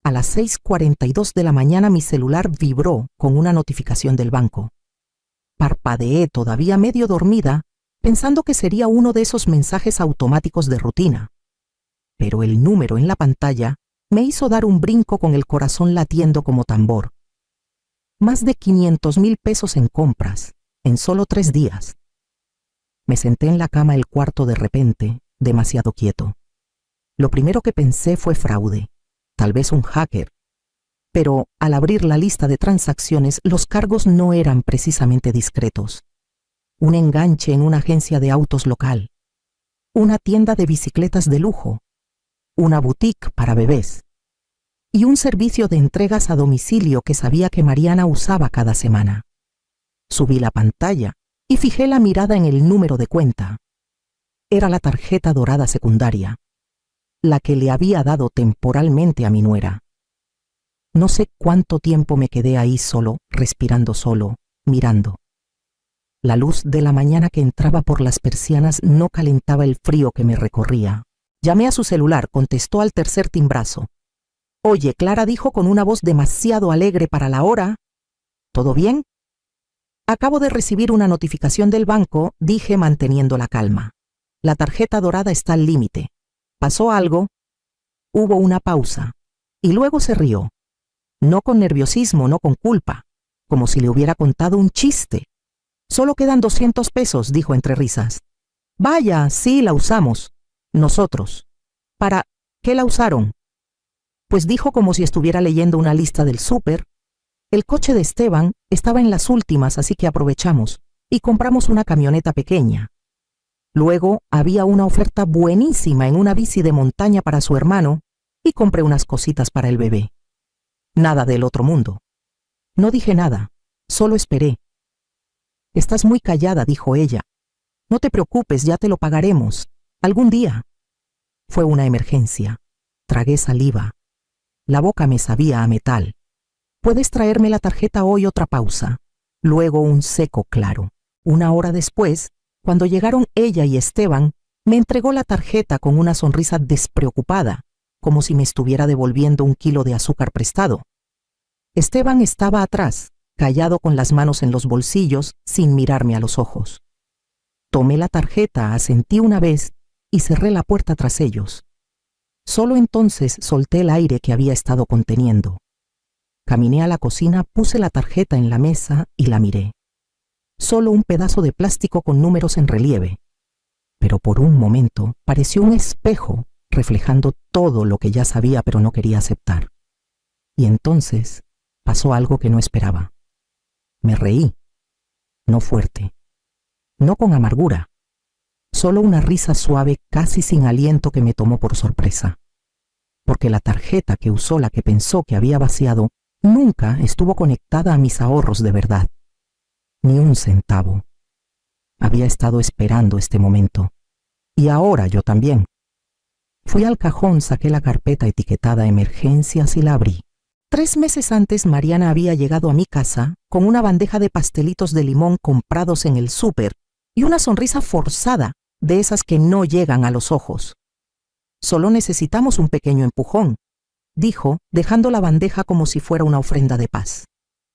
A las 6:42 de la mañana mi celular vibró con una notificación del banco. Parpadeé todavía medio dormida, pensando que sería uno de esos mensajes automáticos de rutina. Pero el número en la pantalla me hizo dar un brinco con el corazón latiendo como tambor. Más de 500,000 pesos en compras, en solo 3 días. Me senté en la cama el cuarto de repente, demasiado quieto. Lo primero que pensé fue fraude, tal vez un hacker. Pero al abrir la lista de transacciones, los cargos no eran precisamente discretos. Un enganche en una agencia de autos local, una tienda de bicicletas de lujo, una boutique para bebés y un servicio de entregas a domicilio que sabía que Mariana usaba cada semana. Subí la pantalla y fijé la mirada en el número de cuenta. Era la tarjeta dorada secundaria, la que le había dado temporalmente a mi nuera. No sé cuánto tiempo me quedé ahí solo, respirando solo, mirando. La luz de la mañana que entraba por las persianas no calentaba el frío que me recorría. Llamé a su celular, contestó al tercer timbrazo. «Oye», Clara dijo con una voz demasiado alegre para la hora. «¿Todo bien?» «Acabo de recibir una notificación del banco», dije manteniendo la calma. «La tarjeta dorada está al límite. ¿Pasó algo?» Hubo una pausa, y luego se rió. No con nerviosismo, no con culpa, como si le hubiera contado un chiste. «Solo quedan 200 pesos», dijo entre risas. «Vaya, sí, la usamos. Nosotros». «¿Para qué la usaron?» Pues dijo como si estuviera leyendo una lista del súper. «El coche de Esteban estaba en las últimas, así que aprovechamos y compramos una camioneta pequeña. Luego había una oferta buenísima en una bici de montaña para su hermano y compré unas cositas para el bebé. Nada del otro mundo». No dije nada, solo esperé. «Estás muy callada», dijo ella. «No te preocupes, ya te lo pagaremos. Algún día». Fue una emergencia. Tragué saliva. La boca me sabía a metal. «¿Puedes traerme la tarjeta hoy?» Otra pausa. Luego un seco claro. Una hora después, cuando llegaron ella y Esteban, me entregó la tarjeta con una sonrisa despreocupada, como si me estuviera devolviendo 1 kilo de azúcar prestado. Esteban estaba atrás, callado con las manos en los bolsillos, sin mirarme a los ojos. Tomé la tarjeta, asentí una vez y cerré la puerta tras ellos. Solo entonces solté el aire que había estado conteniendo. Caminé a la cocina, puse la tarjeta en la mesa y la miré. Solo un pedazo de plástico con números en relieve. Pero por un momento pareció un espejo reflejando todo lo que ya sabía pero no quería aceptar. Y entonces pasó algo que no esperaba. Me reí. No fuerte. No con amargura. Solo una risa suave, casi sin aliento, que me tomó por sorpresa. Porque la tarjeta que usó la que pensó que había vaciado nunca estuvo conectada a mis ahorros de verdad. Ni un centavo. Había estado esperando este momento. Y ahora yo también. Fui al cajón, saqué la carpeta etiquetada Emergencias y la abrí. 3 meses antes Mariana había llegado a mi casa con una bandeja de pastelitos de limón comprados en el súper y una sonrisa forzada, de esas que no llegan a los ojos. «Solo necesitamos un pequeño empujón», dijo, dejando la bandeja como si fuera una ofrenda de paz.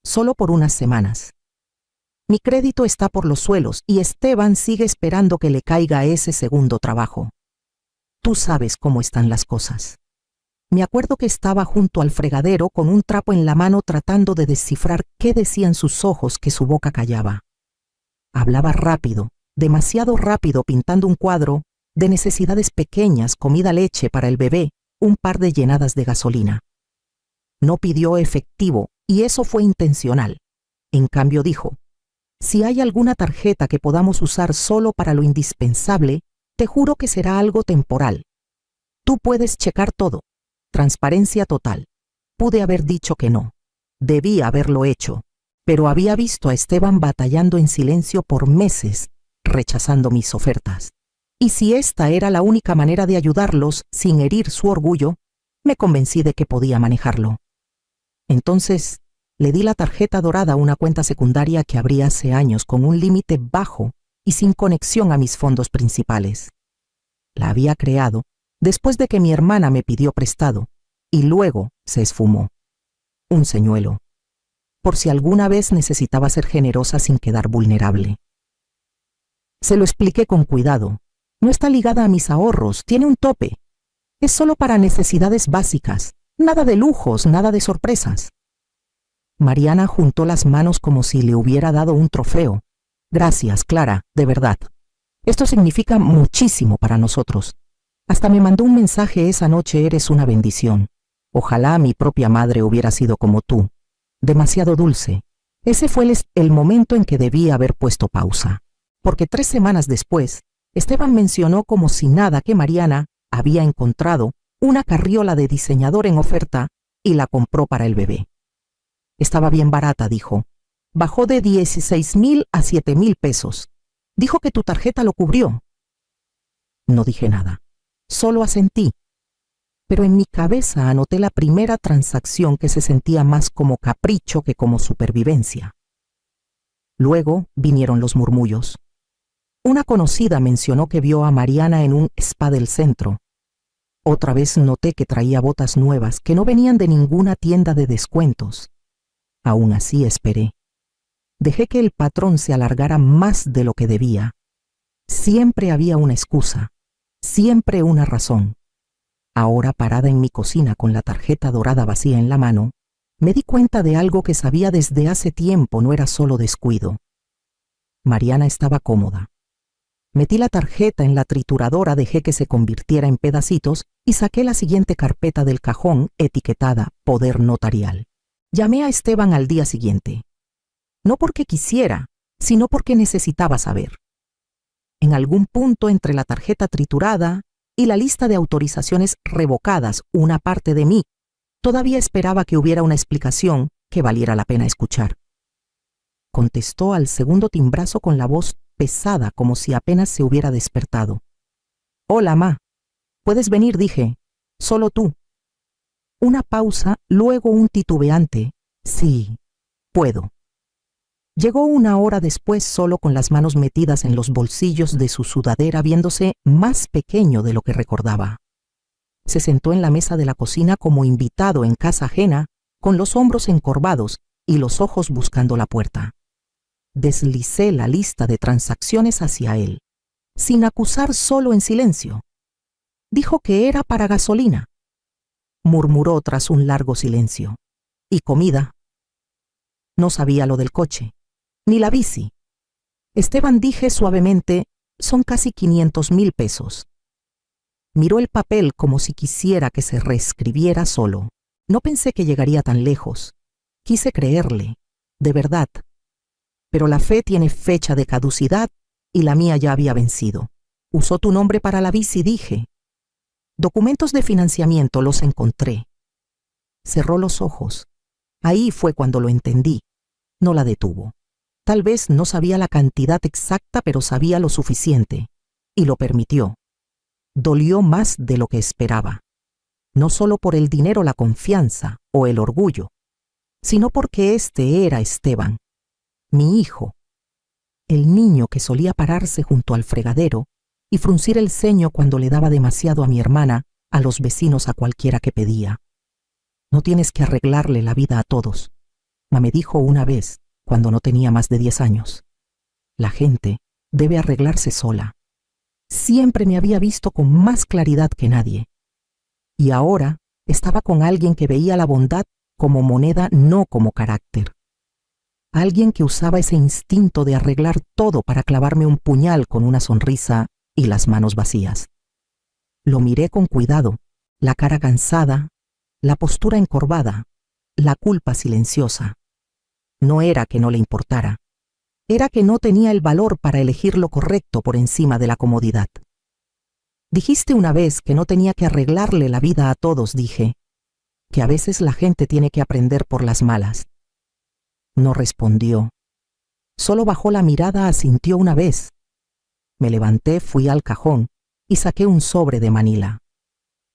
«Solo por unas semanas. Mi crédito está por los suelos y Esteban sigue esperando que le caiga ese segundo trabajo. Tú sabes cómo están las cosas». Me acuerdo que estaba junto al fregadero con un trapo en la mano tratando de descifrar qué decían sus ojos que su boca callaba. Hablaba rápido, demasiado rápido, pintando un cuadro de necesidades pequeñas, comida, leche para el bebé, un par de llenadas de gasolina. No pidió efectivo y eso fue intencional. En cambio dijo: «Si hay alguna tarjeta que podamos usar solo para lo indispensable, te juro que será algo temporal. Tú puedes checar todo. Transparencia total». Pude haber dicho que no. Debía haberlo hecho, pero había visto a Esteban batallando en silencio por meses, rechazando mis ofertas. Y si esta era la única manera de ayudarlos sin herir su orgullo, me convencí de que podía manejarlo. Entonces, le di la tarjeta dorada a una cuenta secundaria que abrí hace años con un límite bajo y sin conexión a mis fondos principales. La había creado después de que mi hermana me pidió prestado, y luego se esfumó. Un señuelo, por si alguna vez necesitaba ser generosa sin quedar vulnerable. Se lo expliqué con cuidado. No está ligada a mis ahorros, tiene un tope. Es solo para necesidades básicas, nada de lujos, nada de sorpresas. Mariana juntó las manos como si le hubiera dado un trofeo. Gracias, Clara, de verdad. Esto significa muchísimo para nosotros. Hasta me mandó un mensaje esa noche: eres una bendición. Ojalá mi propia madre hubiera sido como tú. Demasiado dulce. Ese fue el momento en que debí haber puesto pausa. Porque 3 semanas después, Esteban mencionó como si nada que Mariana había encontrado una carriola de diseñador en oferta y la compró para el bebé. Estaba bien barata, dijo. Bajó de 16,000 a 7,000 pesos. Dijo que tu tarjeta lo cubrió. No dije nada, solo asentí. Pero en mi cabeza anoté la primera transacción que se sentía más como capricho que como supervivencia. Luego vinieron los murmullos. Una conocida mencionó que vio a Mariana en un spa del centro. Otra vez noté que traía botas nuevas que no venían de ninguna tienda de descuentos. Aún así esperé. Dejé que el patrón se alargara más de lo que debía. Siempre había una excusa, siempre una razón. Ahora, parada en mi cocina con la tarjeta dorada vacía en la mano, me di cuenta de algo que sabía desde hace tiempo no era solo descuido. Mariana estaba cómoda. Metí la tarjeta en la trituradora, dejé que se convirtiera en pedacitos y saqué la siguiente carpeta del cajón etiquetada Poder Notarial. Llamé a Esteban al día siguiente. No porque quisiera, sino porque necesitaba saber. En algún punto entre la tarjeta triturada y la lista de autorizaciones revocadas, una parte de mí todavía esperaba que hubiera una explicación que valiera la pena escuchar. Contestó al segundo timbrazo con la voz pesada, como si apenas se hubiera despertado. Hola, ma. ¿Puedes venir?, dije. Solo tú. Una pausa, luego un titubeante. Sí, puedo. Llegó 1 hora después, solo con las manos metidas en los bolsillos de su sudadera, viéndose más pequeño de lo que recordaba. Se sentó en la mesa de la cocina como invitado en casa ajena, con los hombros encorvados y los ojos buscando la puerta. Deslicé la lista de transacciones hacia él, sin acusar, solo en silencio. Dijo que era para gasolina. Murmuró tras un largo silencio. ¿Y comida? No sabía lo del coche, ni la bici. Esteban, dije suavemente, son casi 500,000 pesos. Miró el papel como si quisiera que se reescribiera solo. No pensé que llegaría tan lejos. Quise creerle, de verdad. Pero la fe tiene fecha de caducidad y la mía ya había vencido. Usó tu nombre para la bici, dije. Documentos de financiamiento, los encontré. Cerró los ojos. Ahí fue cuando lo entendí. No la detuvo. Tal vez no sabía la cantidad exacta, pero sabía lo suficiente. Y lo permitió. Dolió más de lo que esperaba. No solo por el dinero, la confianza o el orgullo, sino porque este era Esteban, mi hijo, el niño que solía pararse junto al fregadero y fruncir el ceño cuando le daba demasiado a mi hermana, a los vecinos, a cualquiera que pedía. No tienes que arreglarle la vida a todos, me dijo una vez cuando no tenía más de 10 años. La gente debe arreglarse sola. Siempre me había visto con más claridad que nadie. Y ahora estaba con alguien que veía la bondad como moneda, no como carácter. Alguien que usaba ese instinto de arreglar todo para clavarme un puñal con una sonrisa y las manos vacías. Lo miré con cuidado, la cara cansada, la postura encorvada, la culpa silenciosa. No era que no le importara, era que no tenía el valor para elegir lo correcto por encima de la comodidad. Dijiste una vez que no tenía que arreglarle la vida a todos, dije, que a veces la gente tiene que aprender por las malas. No respondió. Solo bajó la mirada, asintió una vez. Me levanté, fui al cajón y saqué un sobre de Manila.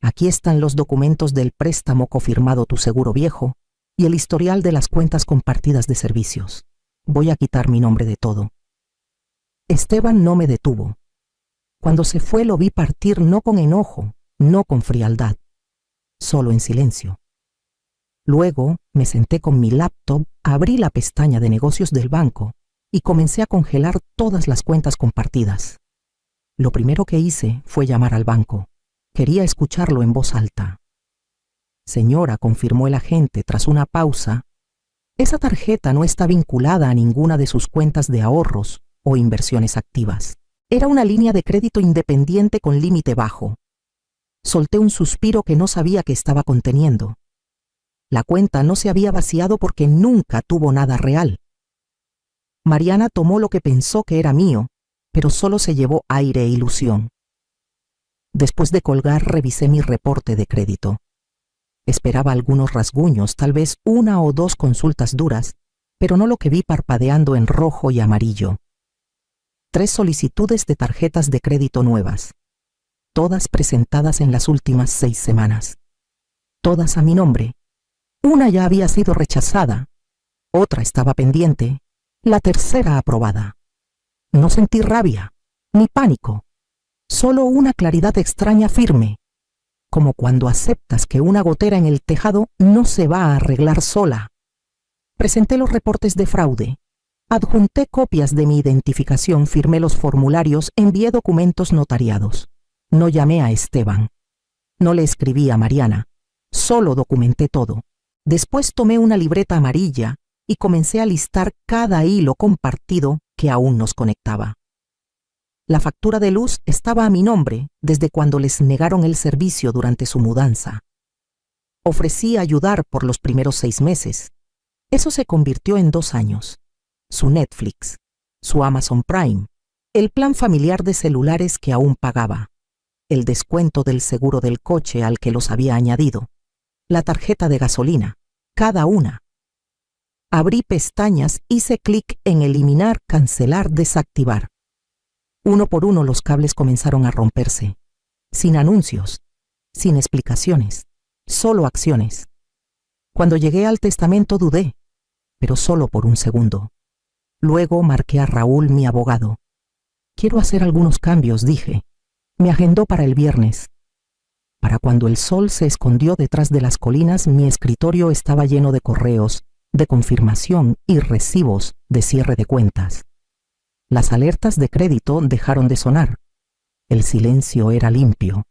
Aquí están los documentos del préstamo cofirmado, tu seguro viejo y el historial de las cuentas compartidas de servicios. Voy a quitar mi nombre de todo. Esteban no me detuvo. Cuando se fue lo vi partir, no con enojo, no con frialdad. solo en silencio. Luego me senté con mi laptop, abrí la pestaña de negocios del banco y comencé a congelar todas las cuentas compartidas. Lo primero que hice fue llamar al banco. Quería escucharlo en voz alta. Señora, confirmó el agente tras una pausa, esa tarjeta no está vinculada a ninguna de sus cuentas de ahorros o inversiones activas. Era una línea de crédito independiente con límite bajo. Solté un suspiro que no sabía que estaba conteniendo. La cuenta no se había vaciado porque nunca tuvo nada real. Mariana tomó lo que pensó que era mío, pero solo se llevó aire e ilusión. Después de colgar, revisé mi reporte de crédito. Esperaba algunos rasguños, tal vez 1 o 2 consultas duras, pero no lo que vi parpadeando en rojo y amarillo. 3 solicitudes de tarjetas de crédito nuevas, todas presentadas en las últimas 6 semanas. Todas a mi nombre. Una ya había sido rechazada, otra estaba pendiente, la tercera aprobada. No sentí rabia, ni pánico, solo una claridad extraña firme, como cuando aceptas que una gotera en el tejado no se va a arreglar sola. Presenté los reportes de fraude, adjunté copias de mi identificación, firmé los formularios, envié documentos notariados. No llamé a Esteban, no le escribí a Mariana, solo documenté todo. Después tomé una libreta amarilla y comencé a listar cada hilo compartido que aún nos conectaba. La factura de luz estaba a mi nombre desde cuando les negaron el servicio durante su mudanza. Ofrecí ayudar por los primeros 6 meses. Eso se convirtió en 2 años. Su Netflix, su Amazon Prime, el plan familiar de celulares que aún pagaba, el descuento del seguro del coche al que los había añadido, la tarjeta de gasolina, cada una. Abrí pestañas, hice clic en eliminar, cancelar, desactivar. Uno por uno los cables comenzaron a romperse, sin anuncios, sin explicaciones, solo acciones. Cuando llegué al testamento dudé, pero solo por un segundo. Luego marqué a Raúl, mi abogado. Quiero hacer algunos cambios, dije. Me agendó para el viernes. Para cuando el sol se escondió detrás de las colinas, mi escritorio estaba lleno de correos, de confirmación y recibos de cierre de cuentas. Las alertas de crédito dejaron de sonar. El silencio era limpio,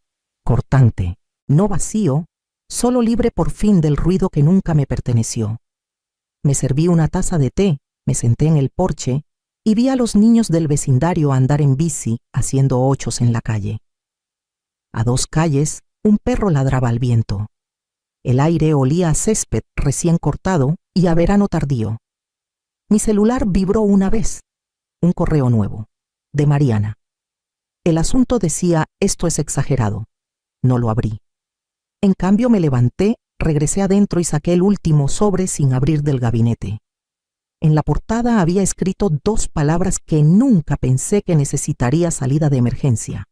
cortante, no vacío, solo libre por fin del ruido que nunca me perteneció. Me serví una taza de té, me senté en el porche y vi a los niños del vecindario andar en bici haciendo 8s en la calle. A 2 calles, un perro ladraba al viento. El aire olía a césped recién cortado y a verano tardío. Mi celular vibró una vez. Un correo nuevo, de Mariana. El asunto decía: esto es exagerado. No lo abrí. En cambio me levanté, regresé adentro y saqué el último sobre sin abrir del gabinete. En la portada había escrito 2 palabras que nunca pensé que necesitaría salida de emergencia.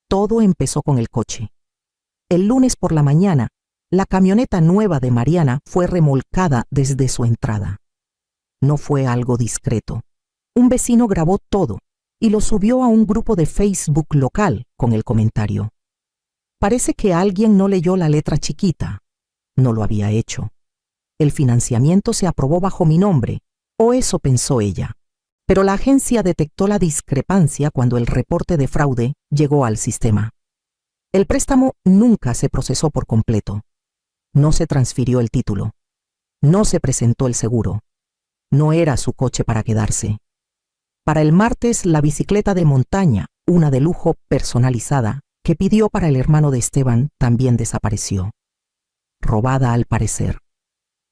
Todo empezó con el coche. El lunes por la mañana, la camioneta nueva de Mariana fue remolcada desde su entrada. No fue algo discreto. Un vecino grabó todo y lo subió a un grupo de Facebook local con el comentario: parece que alguien no leyó la letra chiquita. No lo había hecho. El financiamiento se aprobó bajo mi nombre, o eso pensó ella. Pero la agencia detectó la discrepancia cuando el reporte de fraude llegó al sistema. El préstamo nunca se procesó por completo. No se transfirió el título. No se presentó el seguro. No era su coche para quedarse. Para el martes, la bicicleta de montaña, una de lujo personalizada, que pidió para el hermano de Esteban, también desapareció. Robada al parecer.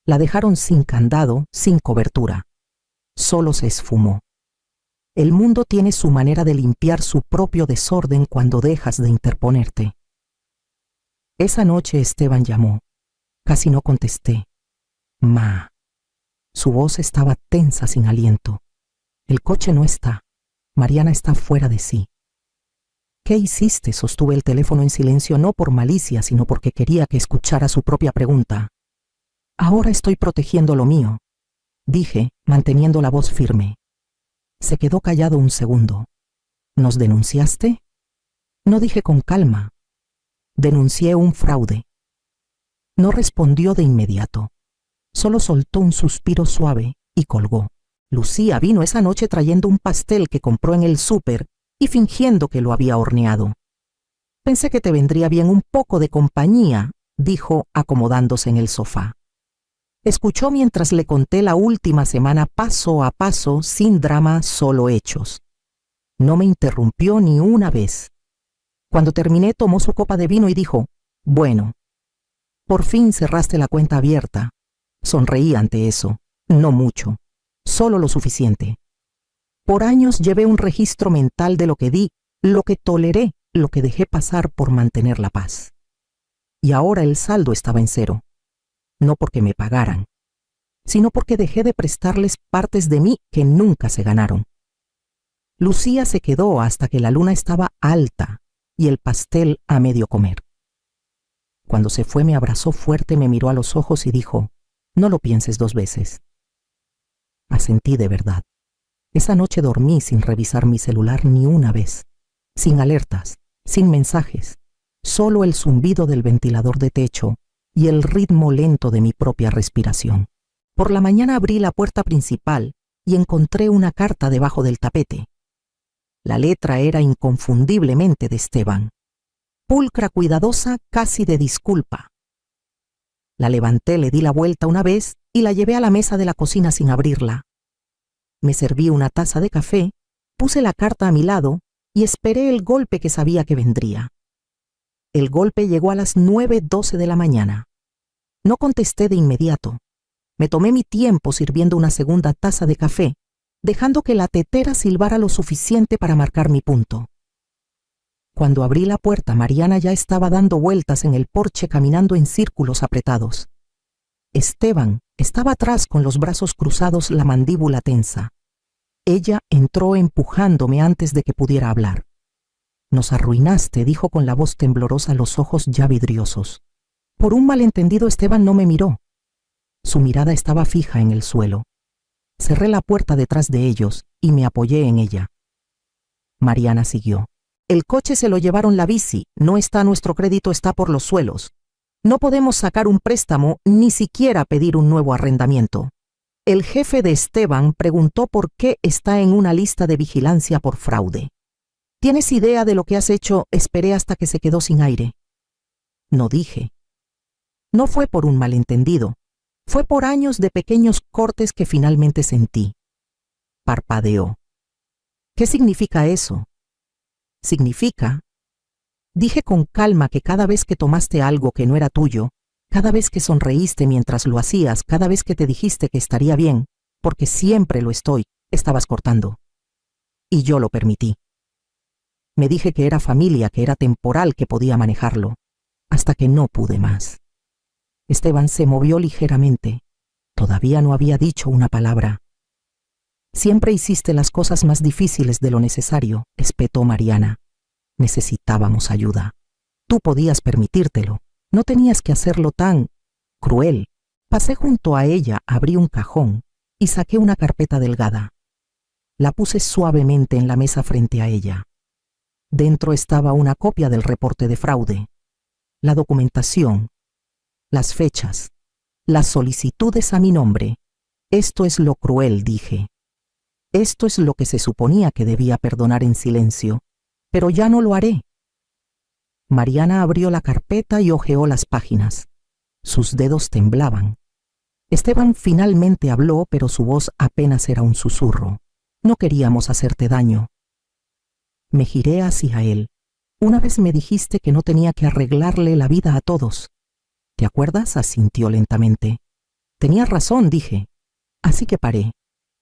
La dejaron sin candado, sin cobertura. Solo se esfumó. El mundo tiene su manera de limpiar su propio desorden cuando dejas de interponerte. Esa noche Esteban llamó. Casi no contesté. Ma. Su voz estaba tensa, sin aliento. El coche no está. Mariana está fuera de sí. ¿Qué hiciste? Sostuve el teléfono en silencio, no por malicia, sino porque quería que escuchara su propia pregunta. Ahora estoy protegiendo lo mío, dije, manteniendo la voz firme. Se quedó callado un segundo. ¿Nos denunciaste? No, dije con calma. Denuncié un fraude. No respondió de inmediato. Solo soltó un suspiro suave y colgó. Lucía vino esa noche trayendo un pastel que compró en el súper y fingiendo que lo había horneado. Pensé que te vendría bien un poco de compañía, dijo acomodándose en el sofá. Escuchó mientras le conté la última semana paso a paso, sin drama, solo hechos. No me interrumpió ni una vez. Cuando terminé, tomó su copa de vino y dijo: «Bueno, por fin cerraste la cuenta abierta». Sonreí ante eso. No mucho, solo lo suficiente. Por años llevé un registro mental de lo que di, lo que toleré, lo que dejé pasar por mantener la paz. Y ahora el saldo estaba en cero. No porque me pagaran, sino porque dejé de prestarles partes de mí que nunca se ganaron. Lucía se quedó hasta que la luna estaba alta y el pastel a medio comer. Cuando se fue me abrazó fuerte, me miró a los ojos y dijo: «No lo pienses 2 veces». Asentí de verdad. Esa noche dormí sin revisar mi celular ni una vez, sin alertas, sin mensajes, solo el zumbido del ventilador de techo y el ritmo lento de mi propia respiración. Por la mañana abrí la puerta principal y encontré una carta debajo del tapete. La letra era inconfundiblemente de Esteban. Pulcra, cuidadosa, casi de disculpa. La levanté, le di la vuelta una vez y la llevé a la mesa de la cocina sin abrirla. Me serví una taza de café, puse la carta a mi lado y esperé el golpe que sabía que vendría. El golpe llegó a las 9:12 de la mañana. No contesté de inmediato. Me tomé mi tiempo sirviendo una segunda taza de café, dejando que la tetera silbara lo suficiente para marcar mi punto. Cuando abrí la puerta, Mariana ya estaba dando vueltas en el porche caminando en círculos apretados. Esteban estaba atrás con los brazos cruzados, la mandíbula tensa. Ella entró empujándome antes de que pudiera hablar. «Nos arruinaste», dijo con la voz temblorosa, los ojos ya vidriosos. Por un malentendido, Esteban no me miró. Su mirada estaba fija en el suelo. Cerré la puerta detrás de ellos y me apoyé en ella. Mariana siguió. «El coche se lo llevaron, la bici, no está, nuestro crédito está por los suelos. No podemos sacar un préstamo, ni siquiera pedir un nuevo arrendamiento. El jefe de Esteban preguntó por qué está en una lista de vigilancia por fraude. ¿Tienes idea de lo que has hecho?». Esperé hasta que se quedó sin aire. No dije. No fue por un malentendido. Fue por años de pequeños cortes que finalmente sentí. Parpadeó. «¿Qué significa eso?». «Significa», dije con calma, «que cada vez que tomaste algo que no era tuyo, cada vez que sonreíste mientras lo hacías, cada vez que te dijiste que estaría bien, porque siempre lo estoy, estabas cortando. Y yo lo permití. Me dije que era familia, que era temporal, que podía manejarlo, hasta que no pude más». Esteban se movió ligeramente. Todavía no había dicho una palabra. «Siempre hiciste las cosas más difíciles de lo necesario», espetó Mariana. «Necesitábamos ayuda. Tú podías permitírtelo. No tenías que hacerlo tan cruel». Pasé junto a ella, abrí un cajón y saqué una carpeta delgada. La puse suavemente en la mesa frente a ella. Dentro estaba una copia del reporte de fraude, la documentación, las fechas, las solicitudes a mi nombre. «Esto es lo cruel», dije. «Esto es lo que se suponía que debía perdonar en silencio, pero ya no lo haré». Mariana abrió la carpeta y hojeó las páginas. Sus dedos temblaban. Esteban finalmente habló, pero su voz apenas era un susurro. «No queríamos hacerte daño». Me giré hacia él. «Una vez me dijiste que no tenía que arreglarle la vida a todos». «¿Te acuerdas?», asintió lentamente. «Tenías razón», dije. «Así que paré.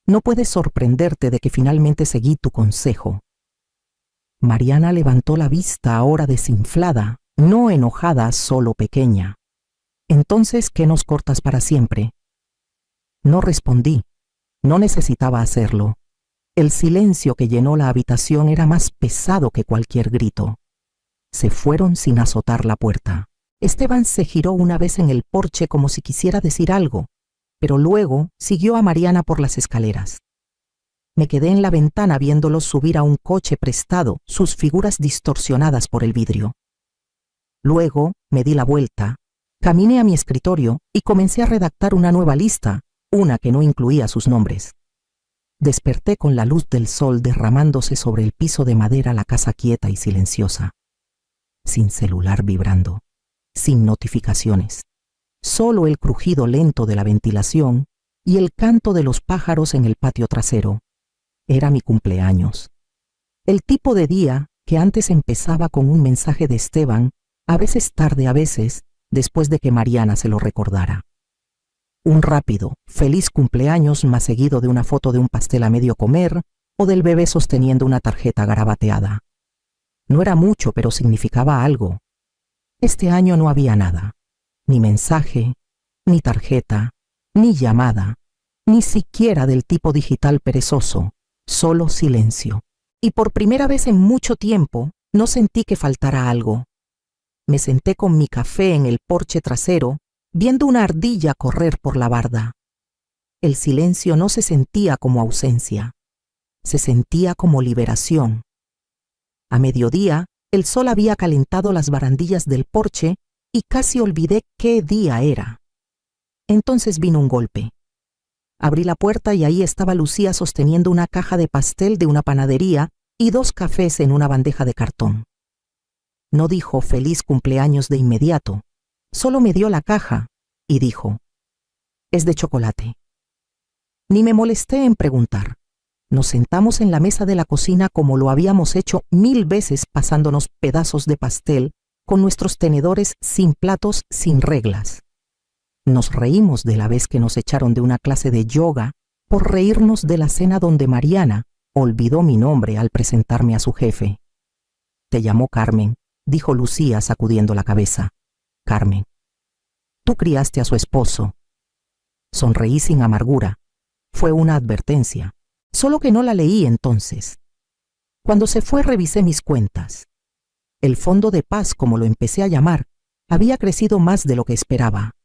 No puedes sorprenderte de que finalmente seguí tu consejo». Mariana levantó la vista, ahora desinflada, no enojada, solo pequeña. «Entonces, ¿qué nos cortas para siempre?». No respondí. No necesitaba hacerlo. El silencio que llenó la habitación era más pesado que cualquier grito. Se fueron sin azotar la puerta. Esteban se giró una vez en el porche como si quisiera decir algo, pero luego siguió a Mariana por las escaleras. Me quedé en la ventana viéndolos subir a un coche prestado, sus figuras distorsionadas por el vidrio. Luego me di la vuelta, Caminé a mi escritorio y comencé a redactar una nueva lista, una que no incluía sus nombres. Desperté con la luz del sol derramándose sobre el piso de madera, la casa quieta y silenciosa. Sin celular vibrando, sin notificaciones, solo el crujido lento de la ventilación y el canto de los pájaros en el patio trasero. Era mi cumpleaños. El tipo de día que antes empezaba con un mensaje de Esteban, a veces tarde, a veces después de que Mariana se lo recordara. Un rápido, feliz cumpleaños más seguido de una foto de un pastel a medio comer o del bebé sosteniendo una tarjeta garabateada. No era mucho, pero significaba algo. Este año no había nada. Ni mensaje, ni tarjeta, ni llamada, ni siquiera del tipo digital perezoso, solo silencio. Y por primera vez en mucho tiempo no sentí que faltara algo. Me senté con mi café en el porche trasero, viendo una ardilla correr por la barda. El silencio no se sentía como ausencia, se sentía como liberación. A mediodía, el sol había calentado las barandillas del porche y casi olvidé qué día era. Entonces vino un golpe. Abrí la puerta y ahí estaba Lucía sosteniendo una caja de pastel de una panadería y 2 cafés en una bandeja de cartón. No dijo feliz cumpleaños de inmediato, solo me dio la caja y dijo, es de chocolate. Ni me molesté en preguntar. Nos sentamos en la mesa de la cocina como lo habíamos hecho 1000 veces, pasándonos pedazos de pastel con nuestros tenedores sin platos, sin reglas. Nos reímos de la vez que nos echaron de una clase de yoga por reírnos de la cena donde Mariana olvidó mi nombre al presentarme a su jefe. Te llamó Carmen, dijo Lucía sacudiendo la cabeza. Carmen. Tú criaste a su esposo. Sonreí sin amargura. Fue una advertencia, solo que no la leí entonces. Cuando se fue revisé mis cuentas. El fondo de paz, como lo empecé a llamar, había crecido más de lo que esperaba.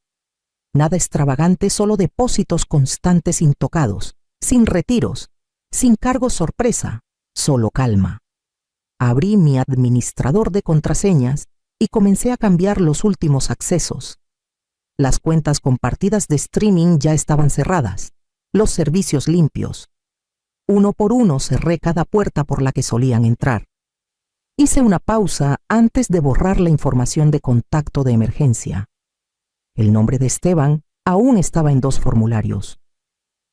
Nada extravagante, solo depósitos constantes intocados, sin retiros, sin cargos sorpresa, solo calma. Abrí mi administrador de contraseñas y comencé a cambiar los últimos accesos. Las cuentas compartidas de streaming ya estaban cerradas, los servicios limpios. Uno por uno cerré cada puerta por la que solían entrar. Hice una pausa antes de borrar la información de contacto de emergencia. El nombre de Esteban aún estaba en 2 formularios.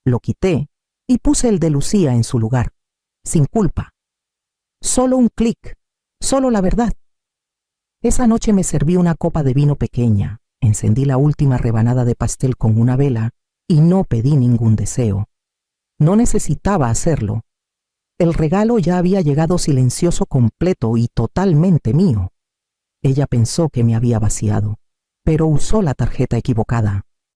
Lo quité y puse el de Lucía en su lugar, sin culpa. Solo un clic, solo la verdad. Esa noche me serví una copa de vino pequeña, encendí la última rebanada de pastel con una vela y no pedí ningún deseo. No necesitaba hacerlo. El regalo ya había llegado silencioso, completo y totalmente mío. Ella pensó que me había vaciado, pero usó la tarjeta equivocada.